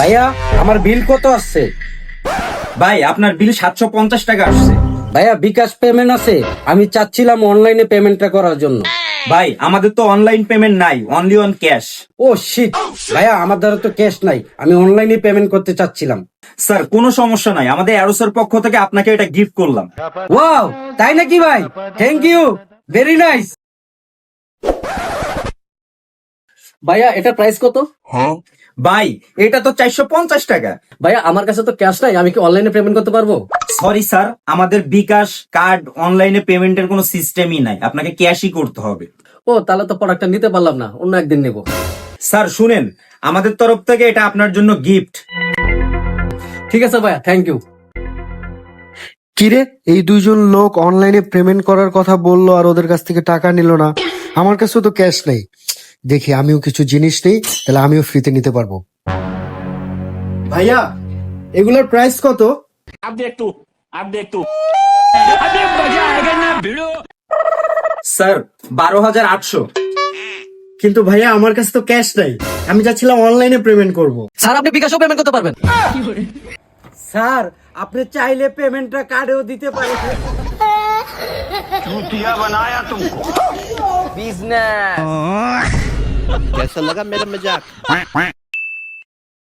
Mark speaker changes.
Speaker 1: ভাইয়া আমার বিল কত আসছে?
Speaker 2: ভাই আপনার বিল 750 টাকা আসছে।
Speaker 1: ভাইয়া বিকাশ পেমেন্ট আছে, আমি চাচ্ছিলাম অনলাইনে পেমেন্টটা করার জন্য।
Speaker 2: ভাই আমাদের তো অনলাইন পেমেন্ট নাই, only on cash.
Speaker 1: Oh shit, ভাইয়া আমার দ্বারা তো ক্যাশ নাই, আমি অনলাইনে পেমেন্ট করতে চাচ্ছিলাম।
Speaker 2: স্যার কোনো সমস্যা নাই, আমাদের অ্যারোসের পক্ষ থেকে আপনাকে এটা গিফট করলাম।
Speaker 1: ওয়াও, তাই নাকি ভাই? Thank you, very nice. ভাইয়া এটা প্রাইস কত?
Speaker 2: ভাই এটা তো 450 টাকা।
Speaker 1: ভাইয়া আমার কাছে তো ক্যাশ নাই, আমি কি অনলাইনে পেমেন্ট করতে পারবো?
Speaker 2: সরি স্যার, আমাদের বিকাশ কার্ড অনলাইনে পেমেন্টের কোনো সিস্টেমই নাই, আপনাকে ক্যাশই করতে হবে।
Speaker 1: ও তাহলে তো প্রোডাক্টটা নিতে পারলাম না, অন্য একদিন নেব।
Speaker 2: স্যার শুনেন, আমাদের তরফ থেকে এটা আপনার জন্য গিফট।
Speaker 1: ঠিক আছে ভাইয়া, থ্যাংক ইউ।
Speaker 3: কিরে, এই দুইজন লোক অনলাইনে পেমেন্ট করার কথা বললো আর ওদের কাছ থেকে টাকা নিল না। আমার কাছেও তো ক্যাশ নেই। দেখি আমিও কিছু জিনিস নেই, তাহলে আমিও ফ্রিতে নিতে পারবো। ভাইয়া এগুলোর প্রাইস কত?
Speaker 2: স্যার 12,800।
Speaker 3: কিন্তু ভাইয়া আমার কাছে তো ক্যাশ নাই, আমি চাচ্ছিলাম অনলাইনে পেমেন্ট করব।
Speaker 1: স্যার আপনি বিকাশও পেমেন্ট করতে পারবেন? স্যার আপনি চাইলে পেমেন্টটা কার্ডেও দিতে পারেন।
Speaker 4: कैसा लगा मेरा मजाक?